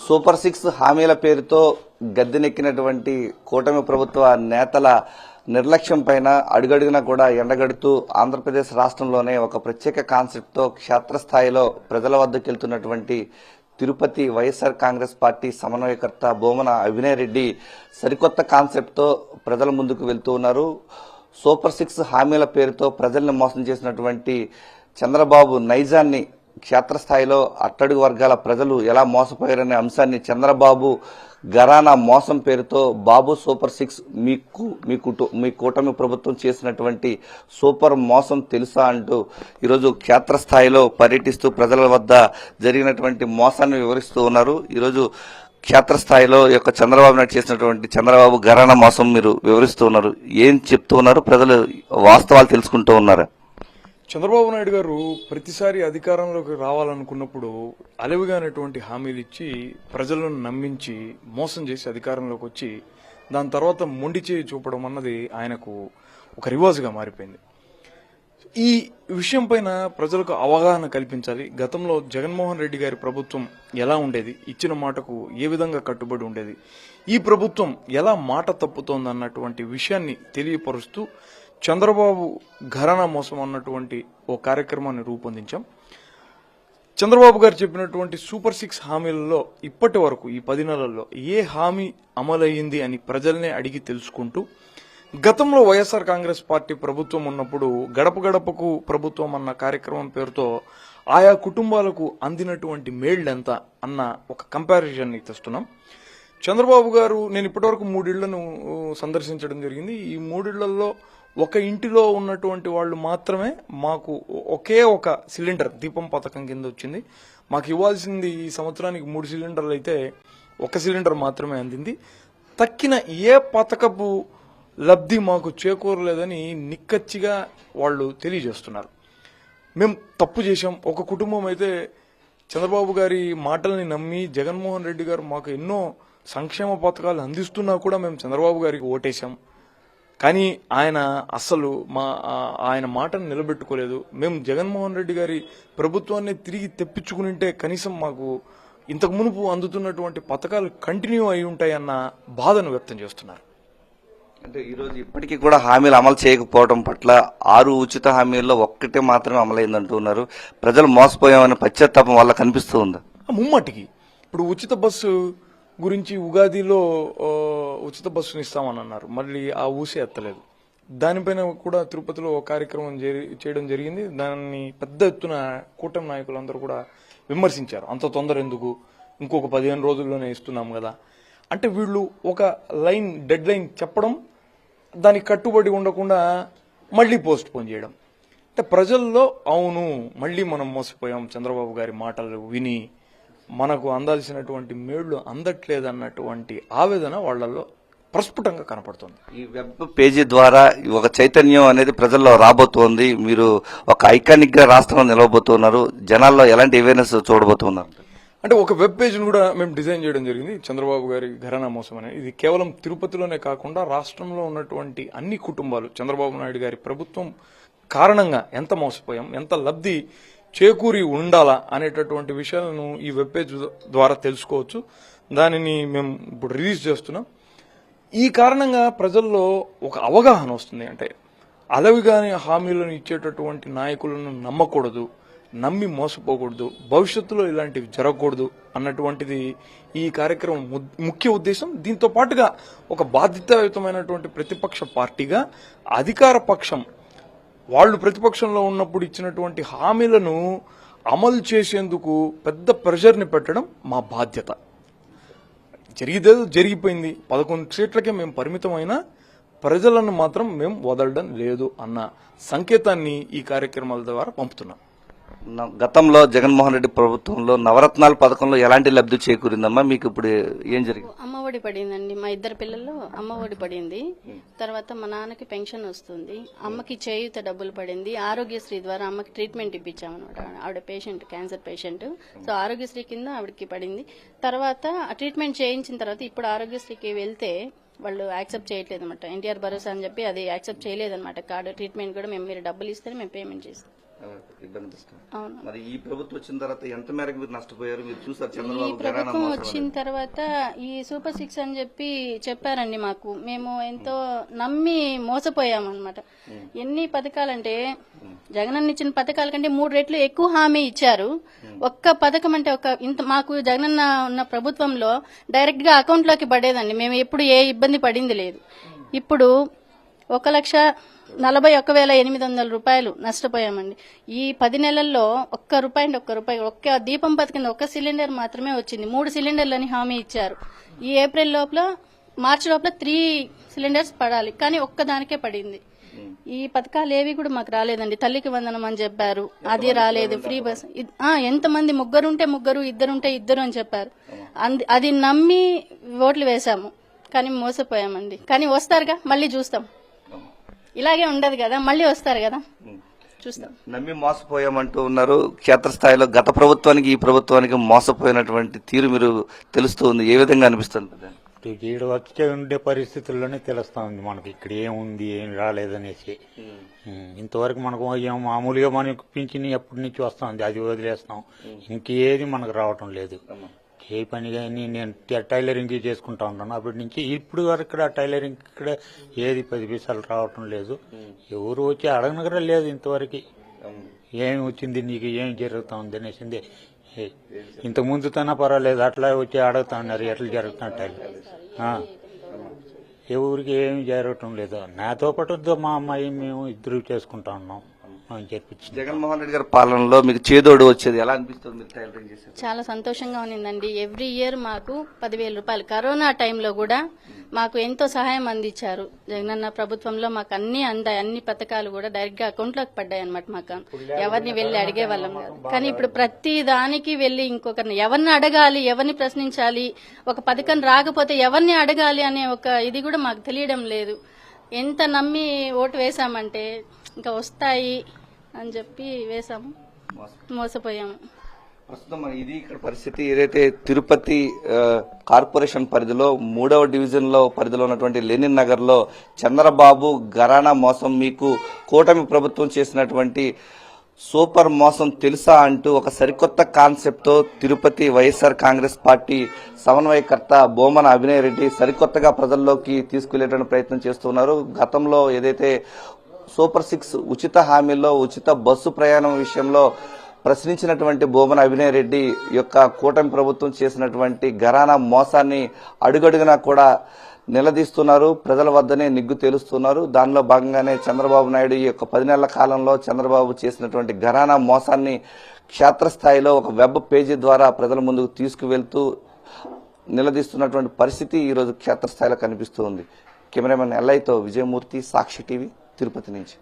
Super six హామీల పేరుతో గద్దెనెక్కినటువంటి కూటమి ప్రభుత్వ నేతల నిర్లక్ష్యం పైన అడుగడుగునా కూడా ఎండగడుతూ ఆంధ్రప్రదేశ్ రాష్ట్రంలోనే ఒక ప్రత్యేక కాన్సెప్ట్ తో క్షేత్రస్థాయిలో ప్రజల వద్దకు వెళ్తున్నటువంటి తిరుపతి వైఎస్ఆర్ కాంగ్రెస్ పార్టీ సమన్వయకర్త బోమన అభినయ్ రెడ్డి సరికొత్త కాన్సెప్ట్ తో ప్రజల ముందుకు వెళ్తూ ఉన్నారు. సూపర్ సిక్స్ హామీల పేరుతో ప్రజల్ని మోసం చేసినటువంటి చంద్రబాబు నైజాన్ని క్షేత్రస్థాయిలో అట్టడుగు వర్గాల ప్రజలు ఎలా మోసపోయారనే అంశాన్ని చంద్రబాబు గరానా మోసం పేరుతో బాబు సూపర్ సిక్స్ మీ కూటమి ప్రభుత్వం చేసినటువంటి సూపర్ మోసం తెలుసా అంటూ ఈరోజు క్షేత్రస్థాయిలో పర్యటిస్తూ ప్రజల వద్ద జరిగినటువంటి మోసాన్ని వివరిస్తూ ఉన్నారు. ఈరోజు క్షేత్రస్థాయిలో యొక్క చంద్రబాబు నాయుడు చేసినటువంటి చంద్రబాబు గరానా మోసం మీరు వివరిస్తూ ఉన్నారు. ఏం చెప్తూ ఉన్నారు? ప్రజలు వాస్తవాలు తెలుసుకుంటూ ఉన్నారు. చంద్రబాబు నాయుడు గారు ప్రతిసారి అధికారంలోకి రావాలనుకున్నప్పుడు అలవిగానటువంటి హామీలు ఇచ్చి ప్రజలను నమ్మించి మోసం చేసి అధికారంలోకి వచ్చి దాని తర్వాత మొండి చేయి చూపడం అన్నది ఆయనకు ఒక రివాజుగా మారిపోయింది. ఈ విషయం పైన ప్రజలకు అవగాహన కల్పించాలి. గతంలో జగన్మోహన్ రెడ్డి గారి ప్రభుత్వం ఎలా ఉండేది, ఇచ్చిన మాటకు ఏ విధంగా కట్టుబడి ఉండేది, ఈ ప్రభుత్వం ఎలా మాట తప్పుతోందన్నటువంటి విషయాన్ని తెలియపరుస్తూ చంద్రబాబు ఘరానా మోసం అన్నటువంటి ఓ కార్యక్రమాన్ని రూపొందించాం. చంద్రబాబు గారు చెప్పినటువంటి సూపర్ సిక్స్ హామీలలో ఇప్పటి వరకు ఈ 10 నెలల్లో ఏ హామీ అమలయ్యింది అని ప్రజల్నే అడిగి తెలుసుకుంటూ, గతంలో వైఎస్ఆర్ కాంగ్రెస్ పార్టీ ప్రభుత్వం ఉన్నప్పుడు గడప గడపకు ప్రభుత్వం అన్న కార్యక్రమం పేరుతో ఆయా కుటుంబాలకు అందినటువంటి మేళ్లెంత అన్న ఒక కంపారిజన్ ని తెస్తున్నాం. చంద్రబాబు గారు నేను ఇప్పటివరకు 3 ఇళ్లను సందర్శించడం జరిగింది. ఈ 3 ఇళ్లలో ఒక ఇంటిలో ఉన్నటువంటి వాళ్ళు మాత్రమే మాకు ఒకే ఒక సిలిండర్ దీపం పథకం కింద వచ్చింది. మాకు ఇవ్వాల్సింది ఈ సంవత్సరానికి 3 సిలిండర్లు అయితే 1 సిలిండర్ మాత్రమే అందింది. తక్కిన ఏ పథకపు లబ్ధి మాకు చేకూరలేదని నిక్కచ్చిగా వాళ్ళు తెలియజేస్తున్నారు. మేము తప్పు చేశాం. ఒక కుటుంబం అయితే చంద్రబాబు గారి మాటల్ని నమ్మి జగన్మోహన్ రెడ్డి గారు మాకు ఎన్నో సంక్షేమ పథకాలు అందిస్తున్నా కూడా మేము చంద్రబాబు గారికి ఓటేశాం. కానీ ఆయన అస్సలు ఆయన మాటను నిలబెట్టుకోలేదు. మేము జగన్మోహన్ రెడ్డి గారి ప్రభుత్వాన్ని తిరిగి తెప్పించుకునింటే కనీసం మాకు ఇంతకు మునుపు అందుతున్నటువంటి పథకాలు కంటిన్యూ అయి ఉంటాయన్న బాధను వ్యక్తం చేస్తున్నారు. అంటే ఈరోజు ఇప్పటికీ కూడా హామీలు అమలు చేయకపోవడం పట్ల 6 ఉచిత హామీల్లో 1 మాత్రమే అమలైందంటున్నారు. ప్రజలు మోసపోయామని పశ్చాత్తాపం వల్ల కనిపిస్తూ ఉందా? ముమ్మాటికి ఇప్పుడు ఉచిత బస్సు గురించి ఉగాదిలో ఉచిత బస్సును ఇస్తామని అన్నారు. మళ్ళీ ఆ ఊసే ఎత్తలేదు. దానిపైన కూడా తిరుపతిలో కార్యక్రమం చేయడం జరిగింది. దాన్ని పెద్ద ఎత్తున కూటమి నాయకులందరూ కూడా విమర్శించారు. అంత తొందర ఎందుకు, ఇంకొక 15 రోజుల్లోనే ఇస్తున్నాం కదా అంటే వీళ్ళు ఒక డెడ్ లైన్ చెప్పడం, దానికి కట్టుబడి ఉండకుండా మళ్లీ పోస్ట్ పోన్ చేయడం. అంటే ప్రజల్లో అవును మళ్లీ మనం మోసపోయాం, చంద్రబాబు గారి మాటలు విని మనకు అందాల్సినటువంటి మేళ్లు అందట్లేదన్నటువంటి ఆవేదన వాళ్లలో ప్రస్ఫుటంగా కనపడుతుంది. ఈ వెబ్ పేజీ ద్వారా ఒక చైతన్యం అనేది ప్రజల్లో రాబోతోంది. మీరు ఒక ఐకానిక్ గా రాష్ట్రంలో నిలవబోతున్నారు. జనాల్లో ఎలాంటి అవేర్నెస్ చూడబోతున్నారు? అంటే ఒక వెబ్ పేజ్ను కూడా మేము డిజైన్ చేయడం జరిగింది. చంద్రబాబు గారి ఘరానా మోసం అనేది ఇది కేవలం తిరుపతిలోనే కాకుండా రాష్ట్రంలో ఉన్నటువంటి అన్ని కుటుంబాలు చంద్రబాబు నాయుడు గారి ప్రభుత్వం కారణంగా ఎంత మోసపోయాం, ఎంత లబ్ధి చేకూరి ఉండాలా అనేటటువంటి విషయాలను ఈ వెబ్ పేజ్ ద్వారా తెలుసుకోవచ్చు. దానిని మేము ఇప్పుడు రిలీజ్ చేస్తున్నాం. ఈ కారణంగా ప్రజల్లో ఒక అవగాహన వస్తుంది. అంటే అలవిగాని హామీలను ఇచ్చేటటువంటి నాయకులను నమ్మకూడదు, నమ్మి మోసపోకూడదు, భవిష్యత్తులో ఇలాంటివి జరగకూడదు అన్నటువంటిది ఈ కార్యక్రమం ముఖ్య ఉద్దేశం. దీంతో పాటుగా ఒక బాధ్యతాయుతమైనటువంటి ప్రతిపక్ష పార్టీగా అధికార పక్షం వాళ్ళు ప్రతిపక్షంలో ఉన్నప్పుడు ఇచ్చినటువంటి హామీలను అమలు చేసేందుకు పెద్ద ప్రెషర్ని పెట్టడం మా బాధ్యత. జరిగితే జరిగిపోయింది. 11 సీట్లకే మేము పరిమితమైన ప్రజలను మాత్రం మేము వదలడం లేదు అన్న సంకేతాన్ని ఈ కార్యక్రమాల ద్వారా పంపుతున్నాం. గతంలో జగన్మోహన్ రెడ్డి ప్రభుత్వంలో నవరత్నాల పథకంలో ఎలాంటి లబ్ధి చేకూరిందమ్మా? మీకు ఇప్పుడు ఏం జరిగింది? అమ్మఒడి పడిందండి. మా 2 పిల్లలు అమ్మఒడి పడింది. తర్వాత మా నాన్నకి పెన్షన్ వస్తుంది, అమ్మకి చేయూత డబ్బులు పడింది. ఆరోగ్యశ్రీ ద్వారా అమ్మకి ట్రీట్మెంట్ ఇప్పించామన్నమాట. ఆవిడ patient, cancer patient. So Aarogyasri కింద ఆవిడకి పడింది. తర్వాత ట్రీట్మెంట్ చేయించిన తర్వాత ఇప్పుడు ఆరోగ్యశ్రీకి వెళ్తే వాళ్ళు యాక్సెప్ట్ చేయట్లేదు అనమాట. ఎన్టీఆర్ భరోసా అని చెప్పి అది యాక్సెప్ట్ చేయలేదన్నమాట. కార్డు ట్రీట్మెంట్ కూడా మీరు డబ్బులు ఇస్తేనే మేము పేమెంట్ చేస్తాం. ఇబ్బంది వస్తుంది. అవును. మరి ఈ ప్రభుత్వం వచ్చిన తర్వాత ఎంత మేరకు మీరు నష్టపోయారు? మీరు చూసారు ఈ చంద్రబాబు ప్రభుత్వం వచ్చిన తర్వాత ఈ సూపర్ 6 అని చెప్పారండి మాకు. మేము ఎంతో నమ్మి మోసపోయామన్నమాట. ఎన్ని పథకాలంటే జగనన్న ఇచ్చిన పథకాల కంటే 3 రెట్లు ఎక్కువ హామీ ఇచ్చారు. ఒక్క పథకం అంటే ఇంత మాకు జగనన్న ఉన్న ప్రభుత్వంలో డైరెక్ట్ గా అకౌంట్ లోకి పడేదండి. మేము ఎప్పుడు ఏ ఇబ్బంది పడింది లేదు. ఇప్పుడు 1,41,800 రూపాయలు నష్టపోయామండి. ఈ 10 నెలల్లో ఒక్క రూపాయి ఒక్క దీపం పథకం ఒక్క సిలిండర్ మాత్రమే వచ్చింది. 3 సిలిండర్లని హామీ ఇచ్చారు. ఈ ఏప్రిల్ లోపల మార్చి లోపల 3 సిలిండర్స్ పడాలి, కానీ ఒక్కదానికే పడింది. ఈ పథకాలు ఏవి కూడా మాకు రాలేదండి. తల్లికి వందనం అని చెప్పారు, అది రాలేదు. ఫ్రీ బస్ ఎంతమంది ముగ్గురుంటే ముగ్గురు, ఇద్దరుంటే ఇద్దరు అని చెప్పారు. అది నమ్మి ఓట్లు వేశాము, కానీ మోసపోయామండి. కానీ వస్తారుగా, మళ్ళీ చూస్తాం. ఇలాగే ఉండదు కదా, మళ్ళీ వస్తారు కదా, చూస్తాం. నమ్మి మోసపోయామంటూ ఉన్నారు. క్షేత్రస్థాయిలో గత ప్రభుత్వానికి ఈ ప్రభుత్వానికి మోసపోయినటువంటి తీరు మీరు తెలుస్తూ ఉంది. ఏ విధంగా అనిపిస్తుంది? ఈడ వచ్చే ఉండే పరిస్థితుల్లోనే తెలుస్తా ఉంది మనకి ఇక్కడ ఏముంది ఏం రాలేదనేసి. ఇంతవరకు మనకు ఏం మామూలుగా మనకు పింఛన్ ఎప్పటి నుంచి వస్తుంది, అది వదిలేస్తాం. ఇంకేది మనకు రావటం లేదు. ఏ పని కానీ నేను టైలరింగ్ చేసుకుంటా ఉంటాను అప్పటి నుంచి ఇప్పుడు వరకు ఇక్కడ టైలరింగ్ ఇక్కడ ఏది 10 పైసలు రావటం లేదు. ఎవరు వచ్చి అడగనగర లేదు ఇంతవరకు. ఏమి వచ్చింది నీకు, ఏం జరుగుతా ఉంది అనేసింది. ఇంత ముందుతోనే పర్వాలేదు, అట్లా వచ్చి అడుగుతా ఉన్నారు ఎట్లా జరుగుతుంటాయి. ఎవరికి ఏమి జరగటం లేదు. నాతో పాటు మా అమ్మాయి మేము ఇద్దరు చేసుకుంటా ఉన్నాం అని చెప్పించి. జగన్మోహన్ రెడ్డి గారి పాలనలో మీకు చేదోడు వచ్చేది ఎలా అనిపిస్తుంది? మీరు టైలరింగ్ చేసేది చాలా సంతోషంగా ఉన్నిందండి. ఎవ్రీ ఇయర్ మాకు 10,000 రూపాయలు కరోనా టైంలో కూడా మాకు ఎంతో సహాయం అందించారు. జగనన్న ప్రభుత్వంలో మాకు అన్ని అందాయి. అన్ని పథకాలు కూడా డైరెక్ట్ గా అకౌంట్ లోకి పడ్డాయి అనమాట. మాకు ఎవరిని వెళ్లి అడిగే వాళ్ళం కాదు. కానీ ఇప్పుడు ప్రతి దానికి వెళ్లి ఇంకొకరిని ఎవరిని అడగాలి, ఎవరిని ప్రశ్నించాలి, ఒక పథకం రాకపోతే ఎవరిని అడగాలి అనే ఒక ఇది కూడా మాకు తెలియడం లేదు. ఎంత నమ్మి ఓటు వేశామంటే ఇంకా వస్తాయి అని చెప్పి వేశాము, మోసపోయాము. ప్రస్తుతం ఇది ఇక్కడ పరిస్థితి. ఏదైతే తిరుపతి కార్పొరేషన్ పరిధిలో 3వ డివిజన్ లో పరిధిలో ఉన్నటువంటి లెనిన్ నగర్ లో చంద్రబాబు ఘరానా మోసం, మీకు కూటమి ప్రభుత్వం చేసినటువంటి సూపర్ మోసం తెలుసా అంటూ ఒక సరికొత్త కాన్సెప్ట్ తో తిరుపతి వైఎస్ఆర్ కాంగ్రెస్ పార్టీ సమన్వయకర్త బోమన అభినయ్ రెడ్డి సరికొత్తగా ప్రజల్లోకి తీసుకెళ్లేటువంటి ప్రయత్నం చేస్తున్నారు. గతంలో ఏదైతే సూపర్ 6 ఉచిత హామీల్లో ఉచిత బస్సు ప్రయాణం విషయంలో ప్రశ్నించినటువంటి బోమన అభినయ్ రెడ్డి యొక్క కూటమి ప్రభుత్వం చేసినటువంటి ఘరానా మోసాన్ని అడుగడుగునా కూడా నిలదీస్తున్నారు. ప్రజల వద్దనే నిగ్గు తేలుస్తున్నారు. దానిలో భాగంగానే చంద్రబాబు నాయుడు ఈ యొక్క 10 నెలల కాలంలో చంద్రబాబు చేసినటువంటి ఘరానా మోసాన్ని క్షేత్రస్థాయిలో ఒక వెబ్ పేజీ ద్వారా ప్రజల ముందుకు తీసుకువెళ్తూ నిలదీస్తున్నటువంటి పరిస్థితి ఈ రోజు క్షేత్రస్థాయిలో కనిపిస్తూ ఉంది. కెమెరామెన్ ఎల్ఐతో విజయమూర్తి, సాక్షి టీవీ, తిరుపతి నుంచి.